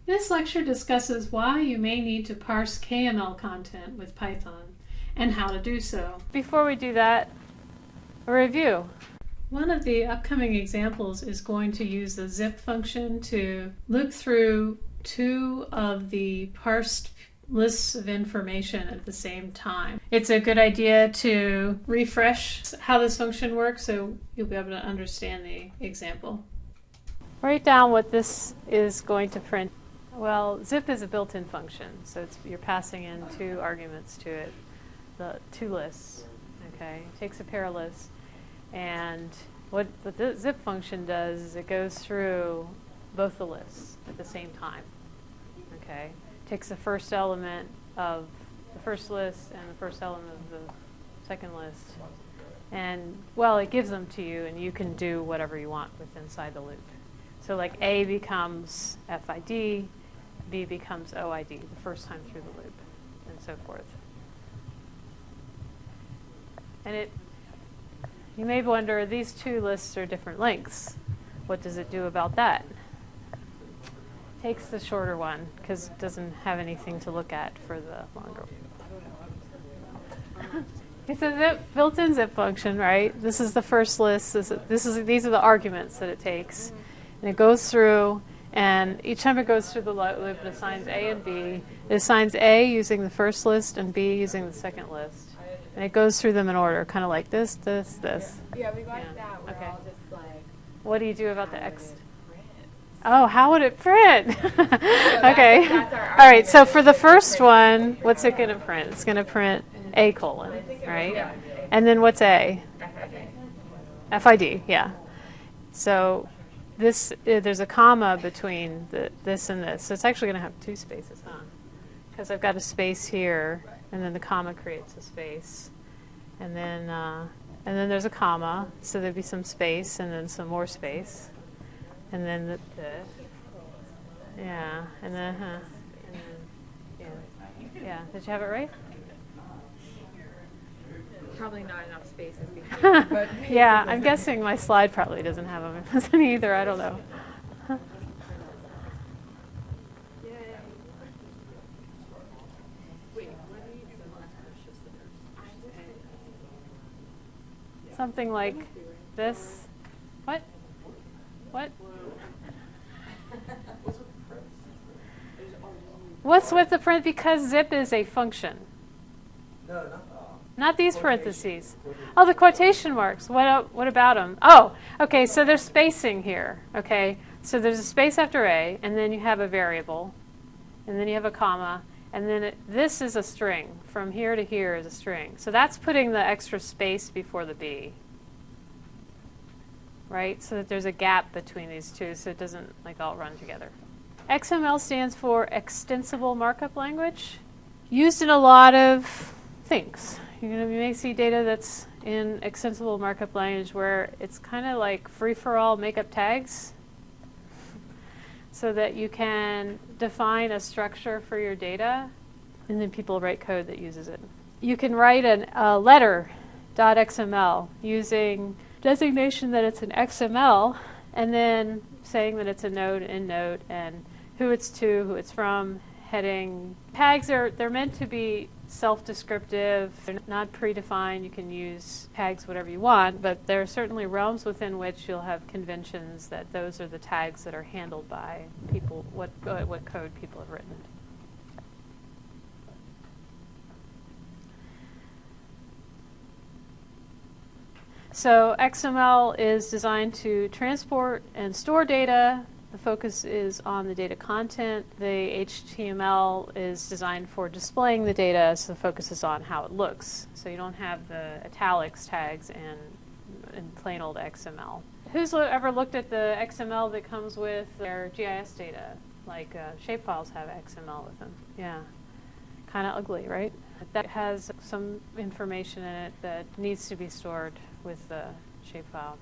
This lecture discusses why you may need to parse KML content with Python and how to do so. Before we do that, a review. One of the upcoming examples is going to use the zip function to look through two of the parsed lists of information at the same time. It's a good idea to refresh how this function works so you'll be able to understand the example. Write down what this is going to print. Well, zip is a built-in function, so you're passing in two arguments to it, the two lists. Okay, it takes a pair of lists, and what the zip function does is it goes through both the lists at the same time. Okay, it takes the first element of the first list and the first element of the second list, and well, it gives them to you, and you can do whatever you want with inside the loop. So like A becomes FID, B becomes OID the first time through the loop, and so forth. And you may wonder, these two lists are different lengths. What does it do about that? Takes the shorter one because it doesn't have anything to look at for the longer one. It's a built-in zip function, right? This is the first list. These are the arguments that it takes. And it goes through, and each time it goes through the loop, it assigns A and B. It assigns A using the first list and B using the second list. And it goes through them in order, kind of like this, this, this. Yeah, we like that. We're okay. all just like... What do you do about the X? Oh, how would it print? Okay. That's All right, so for the first one, what's it going to print? It's going to print A colon, right? Yeah. And then what's A? FID, yeah. So there's a comma between this and this. So it's actually going to have two spaces, huh? Because I've got a space here, and then the comma creates a space. And then there's a comma, so there'd be some space, and then some more space. And then yeah, and then, yeah. Did you have it right? Probably not enough spaces between. But yeah, I'm guessing my slide probably doesn't have them either. I don't know. Something like this. What? What? What's with the print? Because zip is a function. No, not these parentheses. Oh, the quotation marks. What about them? Oh, okay, so there's spacing here. Okay, so there's a space after A, and then you have a variable, and then you have a comma, and then this is a string. From here to here is a string. So that's putting the extra space before the B. Right? So that there's a gap between these two, so it doesn't like all run together. XML stands for Extensible Markup Language. Used in a lot of things. You may see data that's in extensible markup language where it's kind of like free-for-all make-up tags so that you can define a structure for your data, and then people write code that uses it. You can write a letter.xml using designation that it's an XML, and then saying that it's a node, end node, and who it's to, who it's from, heading. Tags they're meant to be self-descriptive. They're not predefined. You can use tags whatever you want, but there are certainly realms within which you'll have conventions that those are the tags that are handled by people, what code people have written. So XML is designed to transport and store data. The focus is on the data content. The HTML is designed for displaying the data, so the focus is on how it looks. So you don't have the italics tags in plain old XML. Who's ever looked at the XML that comes with their GIS data? Like shapefiles have XML with them. Yeah, kind of ugly, right? That has some information in it that needs to be stored with the shapefile.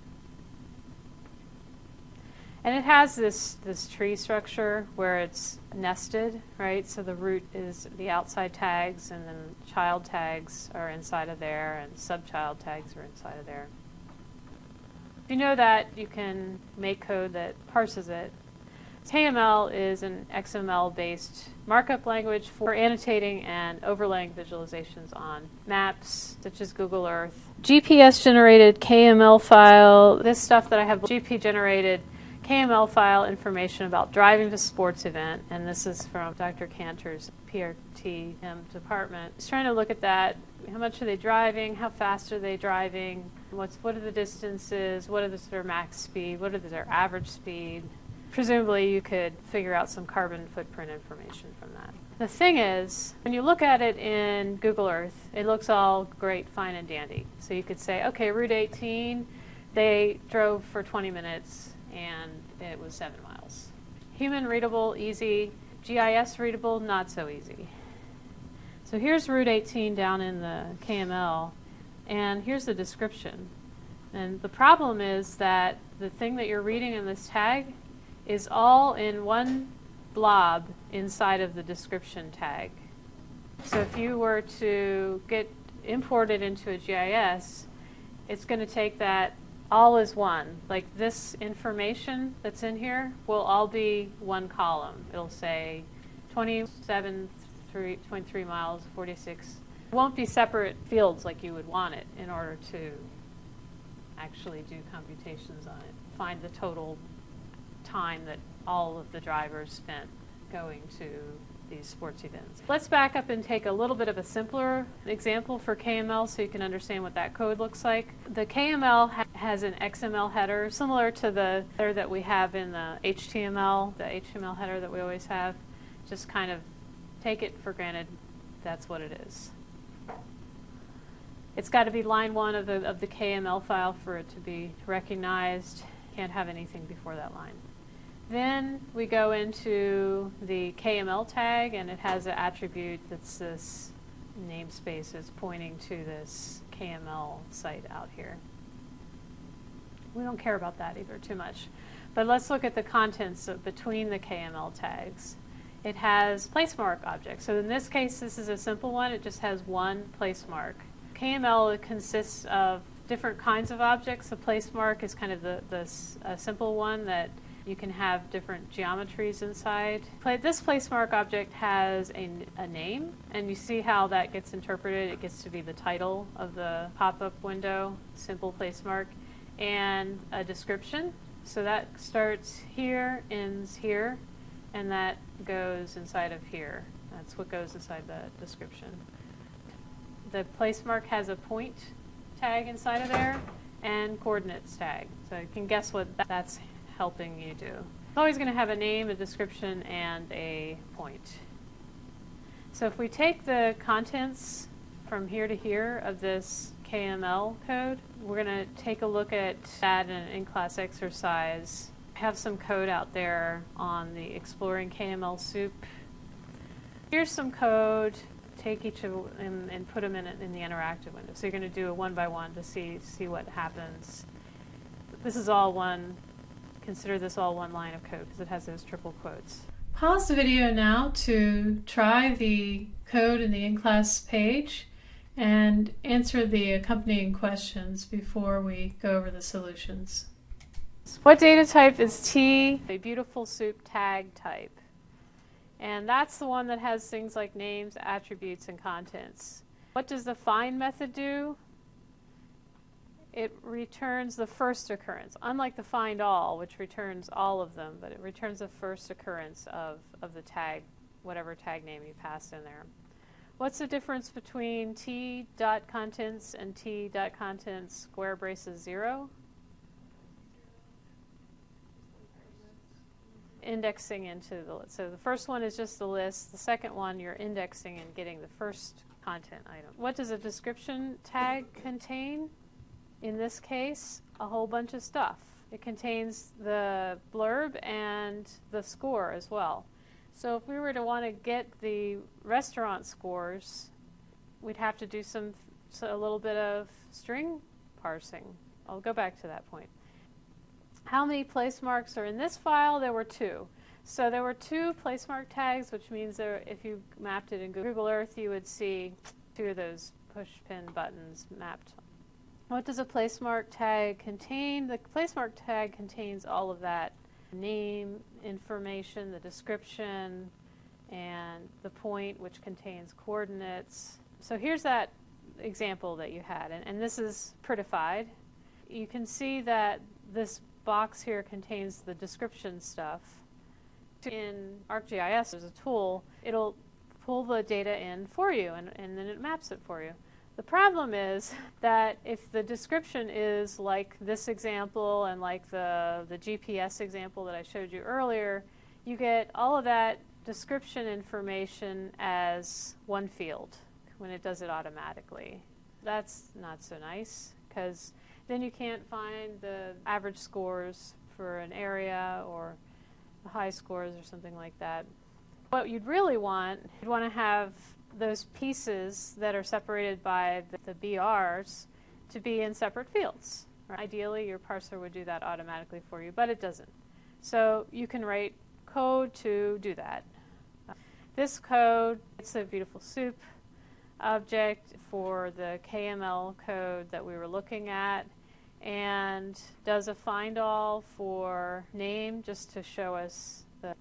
And it has this tree structure where it's nested, right? So the root is the outside tags, and then child tags are inside of there, and subchild tags are inside of there. If you know that, you can make code that parses it. KML is an XML-based markup language for annotating and overlaying visualizations on maps, such as Google Earth. GPS-generated KML file, this stuff that I have, GP-generated KML file information about driving to sports event, and this is from Dr. Cantor's PRTM department. He's trying to look at that. How much are they driving? How fast are they driving? What are the distances? What is their max speed? What is their average speed? Presumably you could figure out some carbon footprint information from that. The thing is, when you look at it in Google Earth, it looks all great, fine, and dandy. So you could say, okay, Route 18, they drove for 20 minutes and it was 7 miles. Human readable, easy. GIS readable, not so easy. So here's Route 18 down in the KML, and here's the description. And the problem is that the thing that you're reading in this tag is all in one blob inside of the description tag. So if you were to get imported into a GIS, it's going to take that all as one. Like this information that's in here will all be one column. It'll say 27.3 miles, 46. It won't be separate fields like you would want it in order to actually do computations on it. Find the total time that all of the drivers spent going to these sports events. Let's back up and take a little bit of a simpler example for KML so you can understand what that code looks like. The KML has an XML header similar to the header that we have in the HTML header that we always have. Just kind of take it for granted that's what it is. It's got to be line 1 of the KML file for it to be recognized. Can't have anything before that line. Then we go into the KML tag, and it has an attribute that's this namespace is pointing to this KML site out here. We don't care about that either too much. But let's look at the contents between the KML tags. It has placemark objects. So in this case, this is a simple one. It just has one placemark. KML consists of different kinds of objects. A placemark is kind of the simple one that you can have different geometries inside. This placemark object has a name, and you see how that gets interpreted. It gets to be the title of the pop-up window, simple placemark, and a description. So that starts here, ends here, and that goes inside of here. That's what goes inside the description. The placemark has a point tag inside of there and coordinates tag. So you can guess what that's helping you do. It's always going to have a name, a description, and a point. So if we take the contents from here to here of this KML code, we're going to take a look at that in an in-class exercise. I have some code out there on the Exploring KML Soup. Here's some code. Take each of them and put them in the interactive window. So you're going to do a one by one to see what happens. This is all one. Consider this all one line of code because it has those triple quotes. Pause the video now to try the code in the in-class page and answer the accompanying questions before we go over the solutions. What data type is T? A beautiful soup tag type. And that's the one that has things like names, attributes, and contents. What does the find method do? It returns the first occurrence, unlike the find all, which returns all of them, but it returns the first occurrence of the tag, whatever tag name you passed in there. What's the difference between t.contents and t.contents square braces 0? Indexing into the list. So the first one is just the list. The second one, you're indexing and getting the first content item. What does a description tag contain? In this case, a whole bunch of stuff. It contains the blurb and the score as well. So if we were to want to get the restaurant scores, we'd have to do a little bit of string parsing. I'll go back to that point. How many place marks are in this file? There were 2. So there were 2 placemark tags, which means if you mapped it in Google Earth, you would see 2 of those push pin buttons mapped. What does a placemark tag contain? The placemark tag contains all of that name information, the description, and the point, which contains coordinates. So here's that example that you had, and this is prettified. You can see that this box here contains the description stuff. In ArcGIS, there's a tool, it'll pull the data in for you, and then it maps it for you. The problem is that if the description is like this example and like the GPS example that I showed you earlier, you get all of that description information as one field when it does it automatically. That's not so nice, because then you can't find the average scores for an area or the high scores or something like that. What you'd really want, you'd want to have those pieces that are separated by the BRs to be in separate fields. Ideally, your parser would do that automatically for you, but it doesn't. So you can write code to do that. This code, it's a beautiful soup object for the KML code that we were looking at, and does a find all for name just to show us the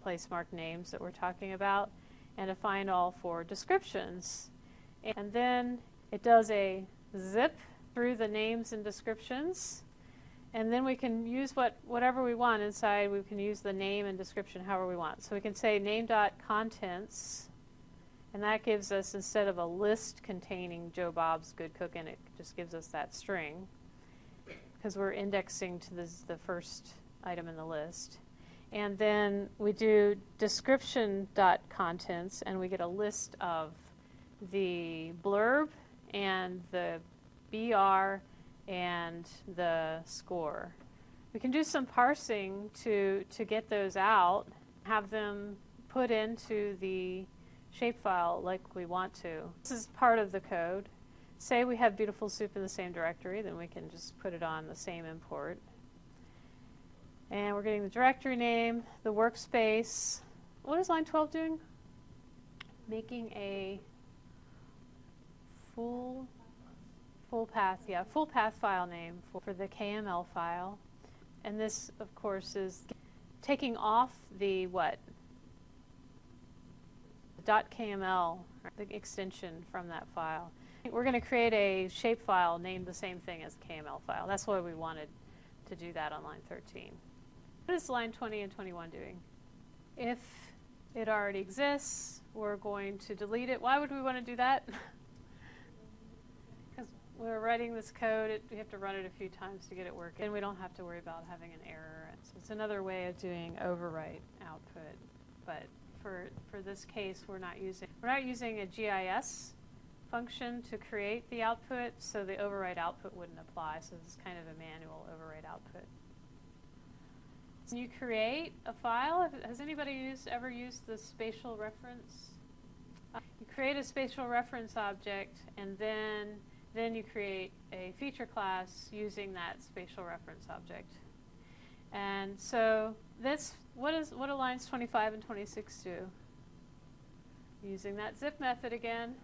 place marked names that we're talking about, and a find all for descriptions. And then it does a zip through the names and descriptions, and then we can use whatever we want inside. We can use the name and description however we want. So we can say name.contents, and that gives us, instead of a list containing Joe Bob's Good Cookin', it just gives us that string, because we're indexing to the first item in the list. And then we do description.contents, and we get a list of the blurb and the BR and the score. We can do some parsing to get those out, have them put into the shapefile like we want to. This is part of the code. Say we have beautiful soup in the same directory, then we can just put it on the same import. And we're getting the directory name, the workspace. What is line 12 doing? Making a full path file name for the KML file. And this, of course, is taking off the what? .kml, the extension from that file. We're going to create a shapefile named the same thing as the KML file. That's why we wanted to do that on line 13. What is line 20 and 21 doing? If it already exists, we're going to delete it. Why would we want to do that? Because we're writing this code, we have to run it a few times to get it working, and we don't have to worry about having an error. So it's another way of doing overwrite output. But for this case, we're not using a GIS function to create the output, so the overwrite output wouldn't apply. So this is kind of a manual overwrite output. When you create a file, has anybody ever used the spatial reference? You create a spatial reference object, and then you create a feature class using that spatial reference object. And so what do lines 25 and 26 do? Using that zip method again.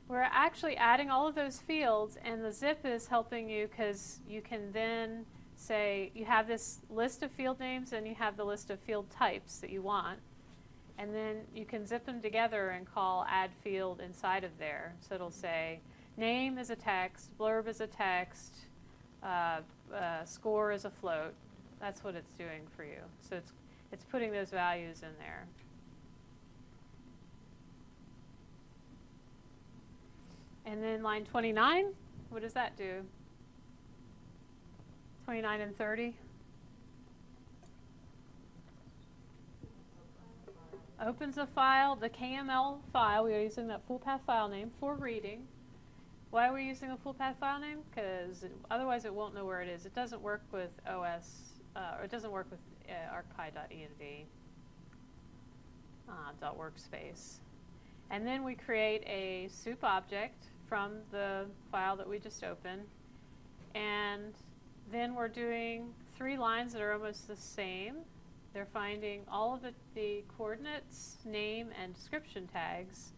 We're actually adding all of those fields, and the zip is helping you because you can then say you have this list of field names and you have the list of field types that you want, and then you can zip them together and call add field inside of there. So it'll say name is a text, blurb is a text, score is a float. That's what it's doing for you. So it's putting those values in there. And then line 29, what does that do? 29 and 30. Opens a file, the KML file. We are using that full path file name for reading. Why are we using a full path file name? Because otherwise it won't know where it is. It doesn't work with OS, or it doesn't work with arcpy.env .workspace. And then we create a soup object from the file that we just opened. And then we're doing 3 lines that are almost the same. They're finding all of the coordinates, name, and description tags.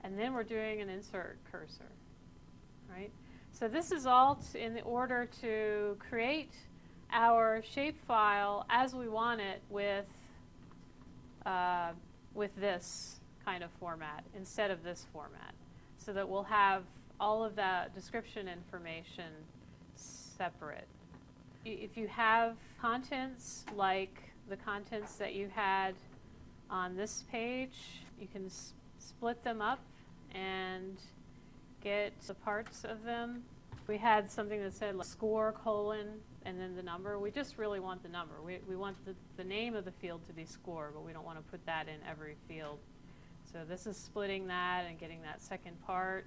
And then we're doing an insert cursor, right? So this is all in the order to create our shapefile as we want it with this kind of format instead of this format, so that we'll have all of that description information separate. If you have contents like the contents that you had on this page, you can split them up and get the parts of them. We had something that said like score colon and then the number. We just really want the number. We want the name of the field to be score, but we don't want to put that in every field. So this is splitting that and getting that second part.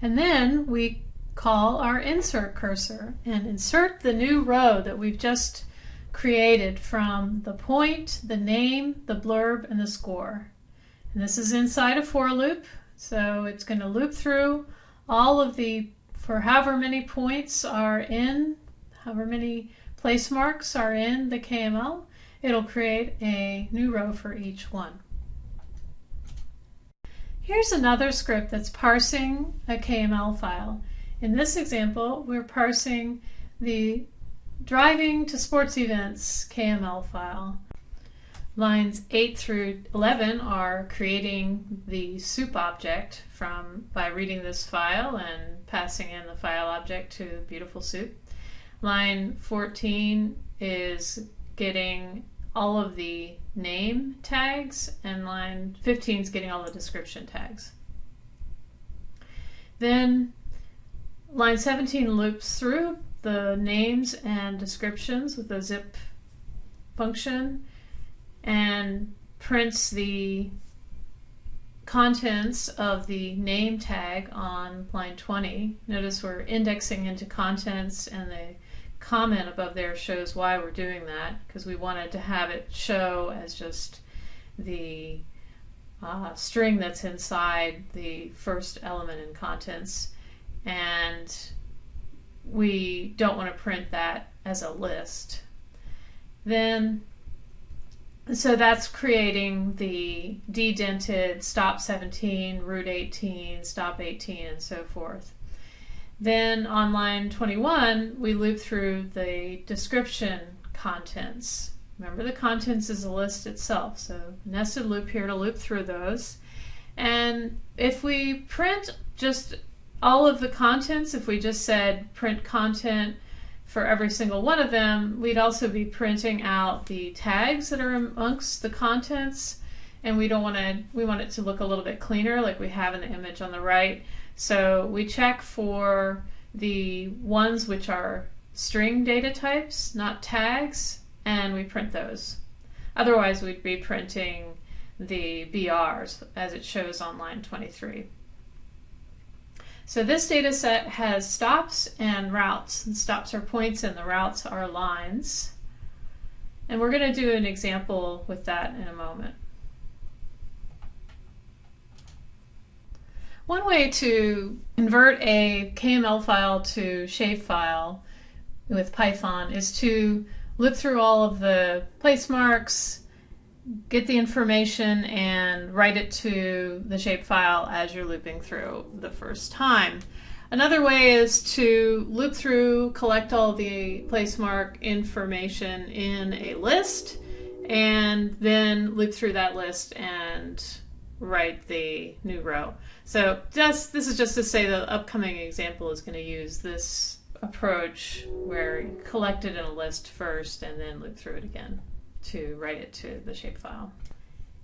And then we call our insert cursor and insert the new row that we've just created from the point, the name, the blurb, and the score. And this is inside a for loop, so it's going to loop through all of for however many points are in, however many place marks are in the KML, it'll create a new row for each one. Here's another script that's parsing a KML file. In this example, we're parsing the driving to sports events KML file. Lines 8 through 11 are creating the soup object by reading this file and passing in the file object to Beautiful Soup. Line 14 is getting all of the name tags, and line 15 is getting all the description tags. Then line 17 loops through the names and descriptions with the zip function and prints the contents of the name tag on line 20. Notice we're indexing into contents, and the comment above there shows why we're doing that, because we wanted to have it show as just the string that's inside the first element in contents, and we don't want to print that as a list. So that's creating the dedented stop 17, root 18, stop 18, and so forth. Then on line 21, we loop through the description contents. Remember, the contents is a list itself, so nested loop here to loop through those. And if we print just all of the contents, if we just said print content for every single one of them, we'd also be printing out the tags that are amongst the contents, and we want it to look a little bit cleaner like we have in the image on the right. So we check for the ones which are string data types, not tags, and we print those. Otherwise we'd be printing the BRs as it shows on line 23. So this data set has stops and routes. And stops are points and the routes are lines. And we're going to do an example with that in a moment. One way to convert a KML file to shapefile with Python is to loop through all of the place marks, get the information, and write it to the shapefile as you're looping through the first time. Another way is to loop through, collect all the place mark information in a list, and then loop through that list and write the new row. So this is just to say the upcoming example is going to use this approach where you collect it in a list first and then loop through it again to write it to the shapefile.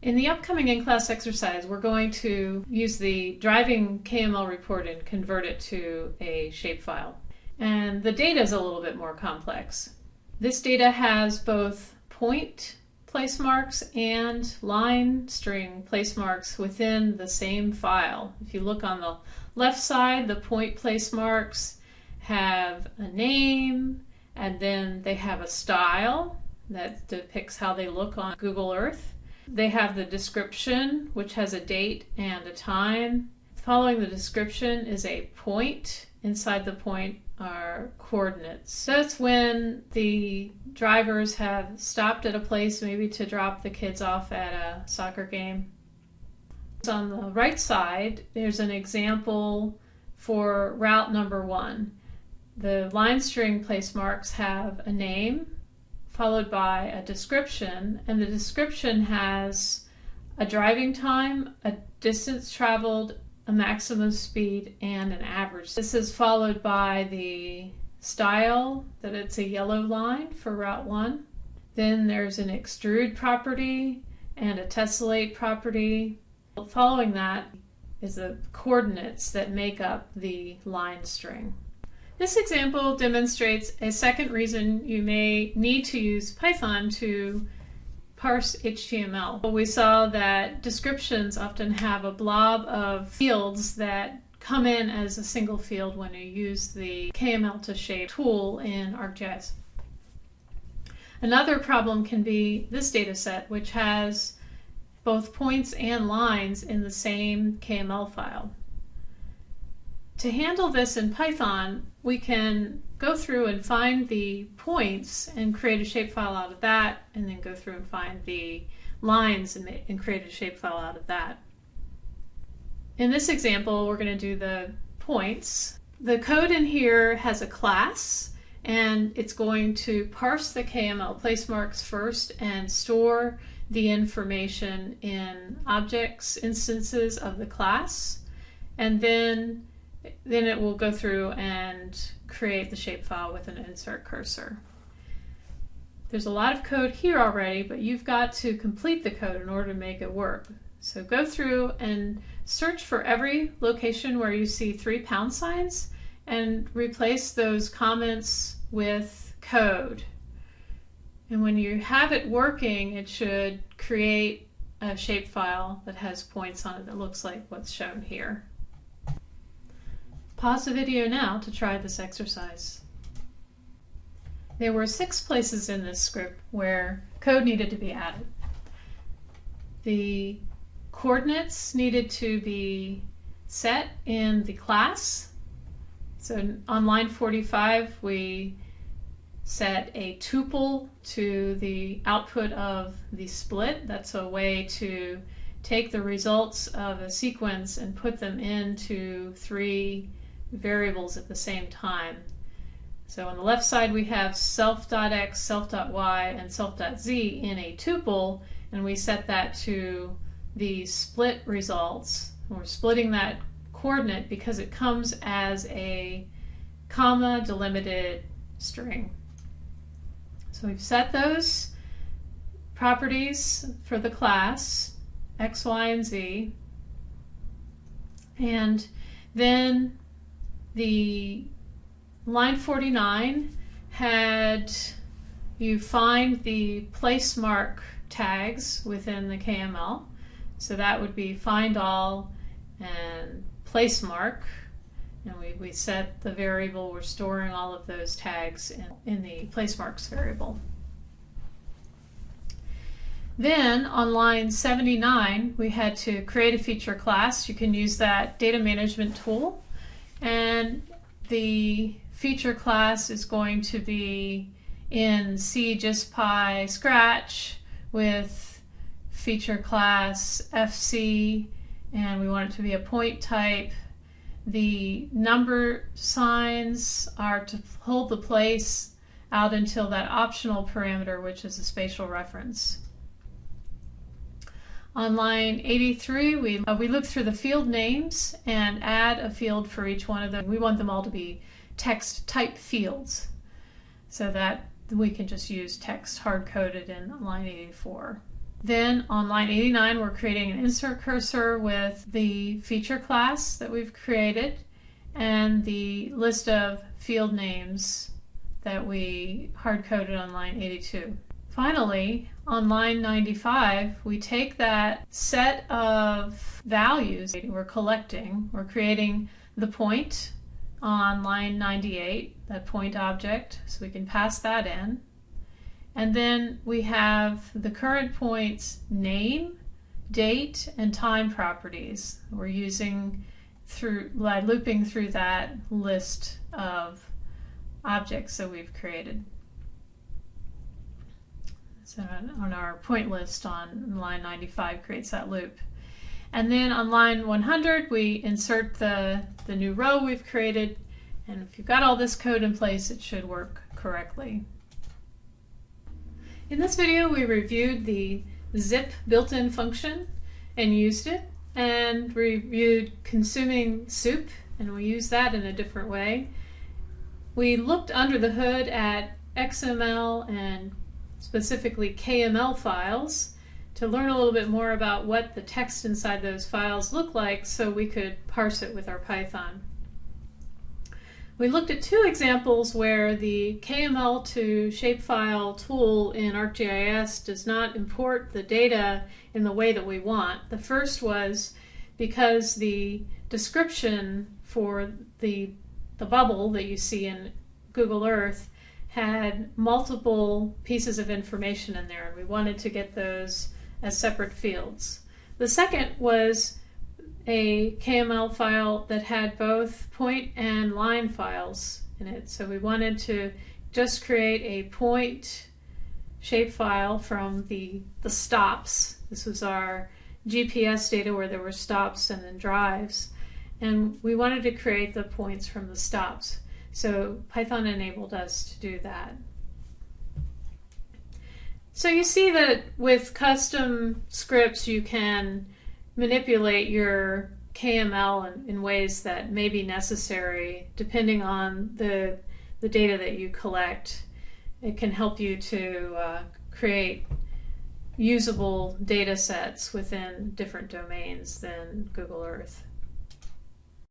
In the upcoming in-class exercise, we're going to use the driving KML report and convert it to a shapefile. And the data is a little bit more complex. This data has both point place marks and line string place marks within the same file. If you look on the left side, the point place marks have a name, and then they have a style that depicts how they look on Google Earth. They have the description, which has a date and a time. Following the description is a point. Inside the point are coordinates. So that's when the drivers have stopped at a place maybe to drop the kids off at a soccer game. On the right side, there's an example for route number 1. The line string place marks have a name followed by a description, and the description has a driving time, a distance traveled, a maximum speed, and an average. This is followed by the style, that it's a yellow line for route 1. Then there's an extrude property and a tessellate property. Following that is the coordinates that make up the line string. This example demonstrates a second reason you may need to use Python to parse HTML. We saw that descriptions often have a blob of fields that come in as a single field when you use the KML to shape tool in ArcGIS. Another problem can be this data set, which has both points and lines in the same KML file. To handle this in Python, we can go through and find the points and create a shapefile out of that, and then go through and find the lines and create a shapefile out of that. In this example, we're going to do the points. The code in here has a class, and it's going to parse the KML placemarks first and store the information in objects instances of the class, and then it will go through and create the shapefile with an insert cursor. There's a lot of code here already, but you've got to complete the code in order to make it work. So go through and search for every location where you see 3 pound signs and replace those comments with code. And when you have it working, it should create a shapefile that has points on it that looks like what's shown here. Pause the video now to try this exercise. There were 6 places in this script where code needed to be added. The coordinates needed to be set in the class. So on line 45, we set a tuple to the output of the split. That's a way to take the results of a sequence and put them into 3 variables at the same time. So on the left side we have self.x, self.y, and self.z in a tuple, and we set that to the split results. We're splitting that coordinate because it comes as a comma delimited string. So we've set those properties for the class, x, y, and z, and then the line 49 had you find the place mark tags within the KML. So that would be find all and place mark. And we set the variable, we're storing all of those tags in the place marks variable. Then on line 79, we had to create a feature class. You can use that data management tool. And the feature class is going to be in C, JustPy, Scratch with feature class FC, and we want it to be a point type. The number signs are to hold the place out until that optional parameter, which is a spatial reference. On line 83, we look through the field names and add a field for each one of them. We want them all to be text type fields so that we can just use text hard-coded in line 84. Then on line 89, we're creating an insert cursor with the feature class that we've created and the list of field names that we hard-coded on line 82. Finally, on line 95, we take that set of values we're collecting. We're creating the point on line 98, that point object, so we can pass that in. And then we have the current point's name, date, and time properties. We're using by looping through that list of objects that we've created. So on our point list on line 95 creates that loop. And then on line 100, we insert the new row we've created. And if you've got all this code in place, it should work correctly. In this video, we reviewed the zip built-in function and used it, and reviewed consuming soup, and we used that in a different way. We looked under the hood at XML and specifically KML files to learn a little bit more about what the text inside those files look like so we could parse it with our Python. We looked at two examples where the KML to shapefile tool in ArcGIS does not import the data in the way that we want. The first was because the description for the bubble that you see in Google Earth had multiple pieces of information in there, and we wanted to get those as separate fields. The second was a KML file that had both point and line files in it. So we wanted to just create a point shapefile from the stops. This was our GPS data where there were stops and then drives. And we wanted to create the points from the stops. So Python enabled us to do that. So you see that with custom scripts you can manipulate your KML in ways that may be necessary depending on the data that you collect. It can help you to create usable data sets within different domains than Google Earth.